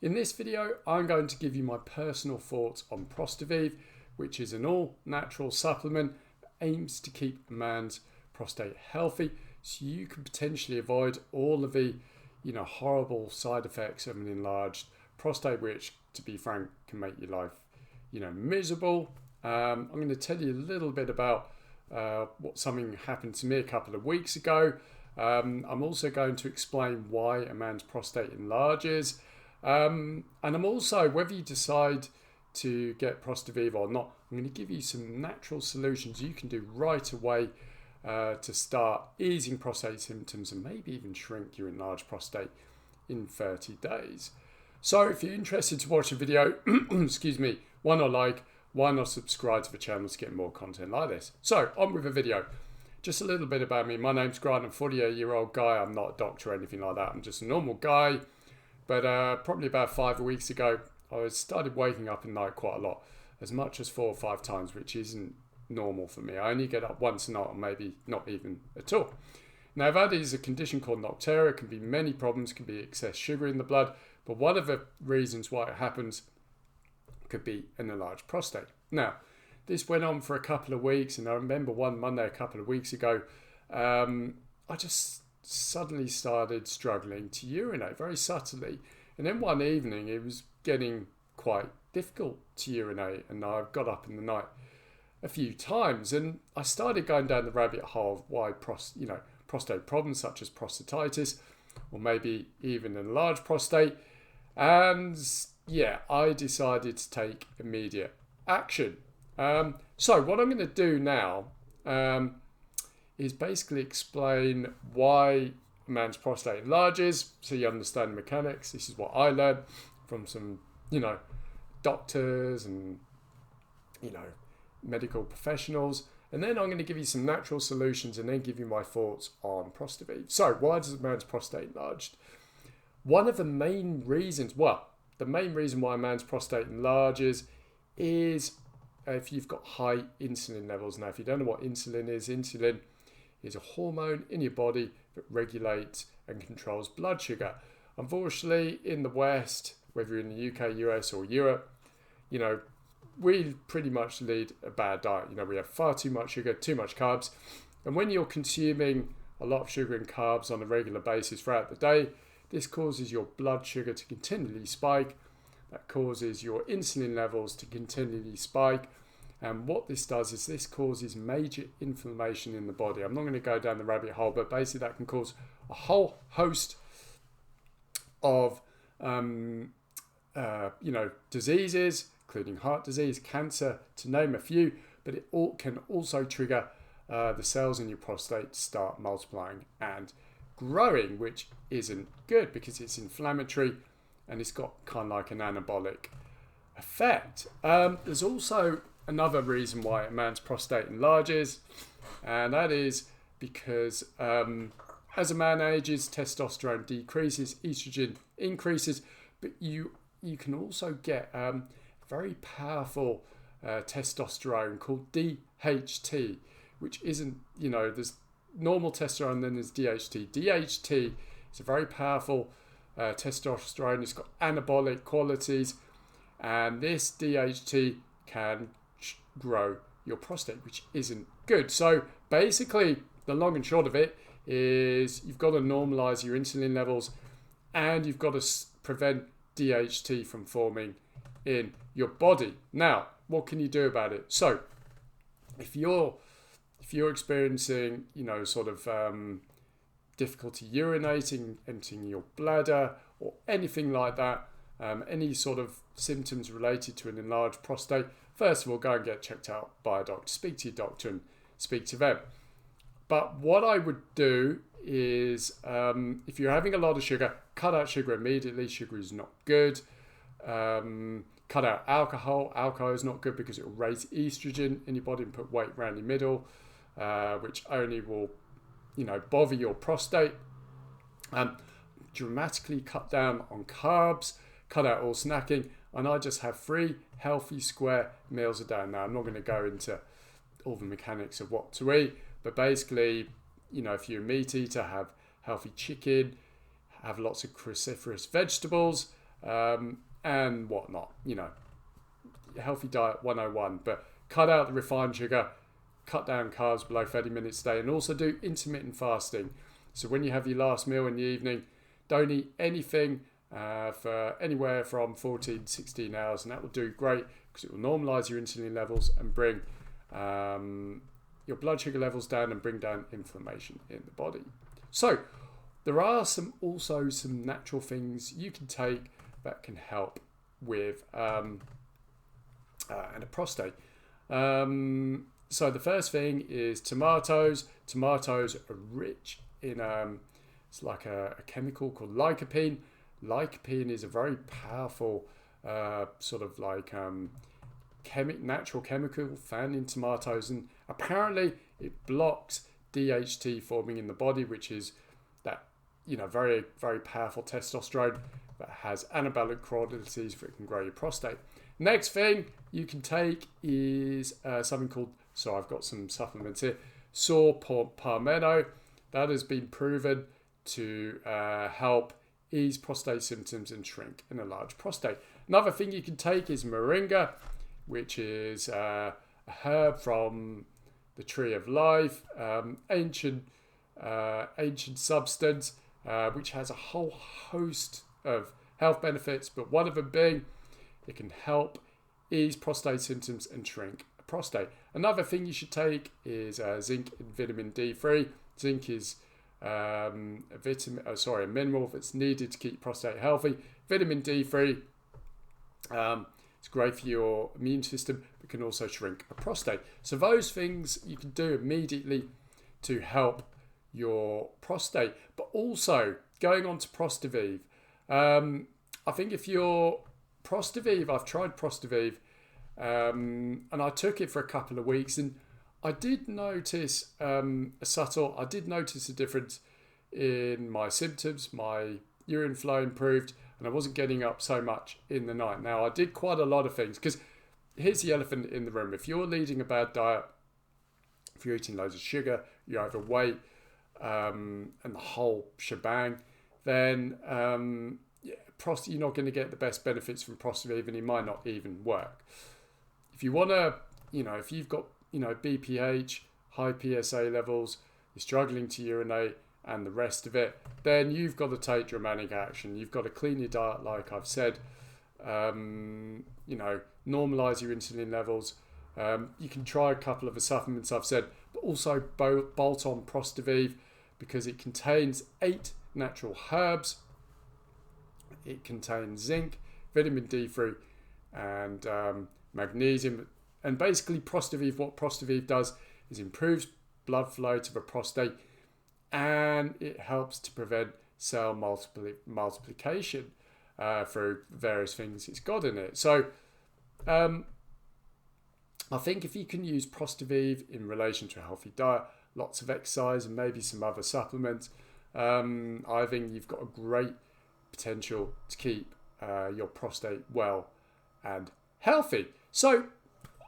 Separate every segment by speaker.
Speaker 1: In this video, I'm going to give you my personal thoughts on ProstaVive, which is an all-natural supplement that aims to keep a man's prostate healthy, so you can potentially avoid all of the horrible side effects of an enlarged prostate, which, to be frank, can make your life miserable. I'm going to tell you a little bit about something happened to me a couple of weeks ago. I'm also going to explain why a man's prostate enlarges, and I'm also, whether you decide to get ProstaVive or not, I'm going to give you some natural solutions you can do right away to start easing prostate symptoms and maybe even shrink your enlarged prostate in 30 days. So if you're interested to watch a video, excuse me, why not subscribe to the channel to get more content like this? So on with the video. Just a little bit about me. My name's Grant. I'm a 48-year-old guy. I'm not a doctor or anything like that. I'm just a normal guy. But probably about 5 weeks ago, I started waking up at night quite a lot, as much as 4 or 5 times, which isn't normal for me. I only get up once a night, or maybe not even at all. Now, that is a condition called nocturia. It can be many problems. It can be excess sugar in the blood. But one of the reasons why it happens could be an enlarged prostate. Now, this went on for a couple of weeks, and I remember one Monday a couple of weeks ago, I just suddenly started struggling to urinate very subtly. And then one evening, it was getting quite difficult to urinate, and I got up in the night a few times, and I started going down the rabbit hole of why prostate problems such as prostatitis, or maybe even an enlarged prostate. And yeah, I decided to take immediate action. So what I'm going to do now is basically explain why a man's prostate enlarges, so you understand the mechanics. This is what I learned from some, doctors and, medical professionals. And then I'm going to give you some natural solutions and then give you my thoughts on ProstaVive. So why does a man's prostate enlarge? One of the main reasons, the main reason why a man's prostate enlarges is if you've got high insulin levels. Now, if you don't know what insulin is a hormone in your body that regulates and controls blood sugar. Unfortunately, in the West, whether you're in the UK, US or Europe, we pretty much lead a bad diet. We have far too much sugar, too much carbs. And when you're consuming a lot of sugar and carbs on a regular basis throughout the day, this causes your blood sugar to continually spike. That causes your insulin levels to continually spike. And what this does is this causes major inflammation in the body. I'm not going to go down the rabbit hole, but basically that can cause a whole host of diseases, including heart disease, cancer, to name a few. But it can also trigger the cells in your prostate to start multiplying and growing, which isn't good because it's inflammatory and it's got kind of like an anabolic effect. There's also another reason why a man's prostate enlarges, and that is because as a man ages, testosterone decreases, estrogen increases, but you can also get very powerful testosterone called DHT, which isn't, there's normal testosterone, then there's DHT. DHT is a very powerful testosterone. It's got anabolic qualities, and this DHT can grow your prostate, which isn't good. So basically, the long and short of it is you've got to normalize your insulin levels, and you've got to prevent DHT from forming in your body. Now, what can you do about it? So if you're experiencing, difficulty urinating, emptying your bladder, or anything like that, any sort of symptoms related to an enlarged prostate, first of all, go and get checked out by a doctor. Speak to your doctor and speak to them. But what I would do is, if you're having a lot of sugar, cut out sugar immediately. Sugar is not good. Cut out alcohol. Alcohol is not good because it will raise estrogen in your body and put weight around your middle, which only will, bother your prostate. Dramatically cut down on carbs, cut out all snacking, and I just have 3 healthy square meals a day. Now, I'm not going to go into all the mechanics of what to eat, but basically, if you're a meat eater, have healthy chicken, have lots of cruciferous vegetables, and whatnot. You know, healthy diet 101, but cut out the refined sugar, cut down carbs below 30 minutes a day, and also do intermittent fasting. So when you have your last meal in the evening, don't eat anything for anywhere from 14 to 16 hours, and that will do great because it will normalize your insulin levels and bring your blood sugar levels down and bring down inflammation in the body. So there are also some natural things you can take that can help with and a prostate. So the first thing is tomatoes. Tomatoes are rich in it's like a chemical called lycopene. Lycopene is a very powerful sort of like natural chemical found in tomatoes, and apparently it blocks DHT forming in the body, which is that, you know, very, very powerful testosterone that has anabolic qualities that can grow your prostate. Next thing you can take is something called, so I've got some supplements here, saw palmetto. That has been proven to help ease prostate symptoms and shrink an enlarged prostate. Another thing you can take is moringa, which is a herb from the tree of life, ancient substance, which has a whole host of health benefits, but one of them being it can help ease prostate symptoms and shrink a prostate. Another thing you should take is zinc and vitamin D3. Zinc is a mineral that's needed to keep prostate healthy. Vitamin D3, it's great for your immune system, but can also shrink a prostate. So those things you can do immediately to help your prostate. But also, going on to ProstaVive, I think if you're ProstaVive, I've tried ProstaVive, and I took it for a couple of weeks, and I did notice I did notice a difference in my symptoms. My urine flow improved, and I wasn't getting up so much in the night. Now, I did quite a lot of things, because here's the elephant in the room. If you're leading a bad diet, if you're eating loads of sugar, you're overweight, and the whole shebang, then you're not going to get the best benefits from ProstaVive, and it might not even work. If you want to, if you've got, BPH, high PSA levels, you're struggling to urinate, and the rest of it, then you've got to take dramatic action. You've got to clean your diet, like I've said, normalize your insulin levels. You can try a couple of the supplements I've said, but also bolt on ProstaVive, because it contains 8 natural herbs. It contains zinc, vitamin D3, and magnesium. And basically, what ProstaVive does is improves blood flow to the prostate, and it helps to prevent cell multiplication through various things it's got in it. So I think if you can use ProstaVive in relation to a healthy diet, lots of exercise, and maybe some other supplements, I think you've got a great potential to keep your prostate well and healthy. So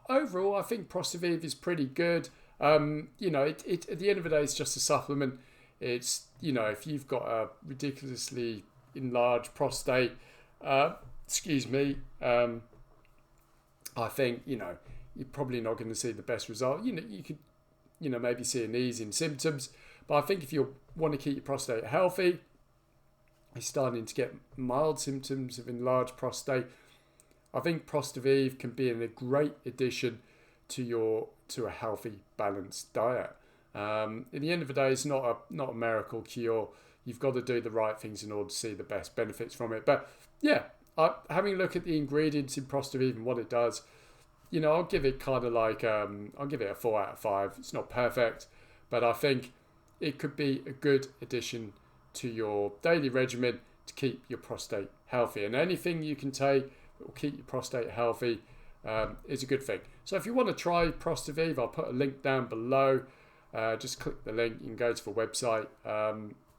Speaker 1: overall, I think ProstaVive is pretty good. At the end of the day, it's just a supplement. It's, if you've got a ridiculously enlarged prostate, I think, you're probably not going to see the best result. You could, maybe see an ease in symptoms. But I think if you want to keep your prostate healthy, you're starting to get mild symptoms of enlarged prostate, I think ProstaVive can be a great addition to a healthy, balanced diet. In the end of the day, it's not a miracle cure. You've got to do the right things in order to see the best benefits from it. But yeah, having a look at the ingredients in ProstaVive and what it does, I'll give it kind of like I'll give it a 4 out of 5. It's not perfect, but I think it could be a good addition to your daily regimen to keep your prostate healthy. And anything you can take that will keep your prostate healthy is a good thing. So if you want to try ProstaVive, I'll put a link down below. Just click the link. You can go to the website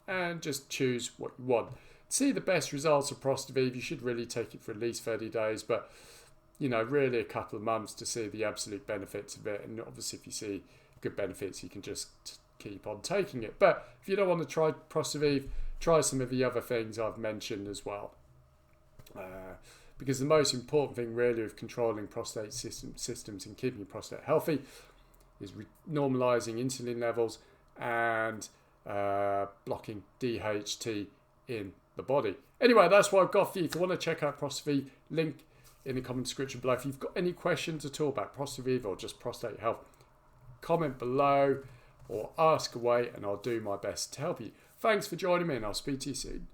Speaker 1: and just choose what you want. To see the best results of ProstaVive, you should really take it for at least 30 days, but really a couple of months to see the absolute benefits of it. And obviously, if you see good benefits, you can just keep on taking it. But if you don't want to try ProstaVive, try some of the other things I've mentioned as well. Because the most important thing really of controlling prostate systems and keeping your prostate healthy is normalizing insulin levels and blocking DHT in the body. Anyway, that's what I've got for you. If you want to check out ProstaVive, link in the comment description below. If you've got any questions at all about ProstaVive or just prostate health, comment below or ask away and I'll do my best to help you. Thanks for joining me and I'll speak to you soon.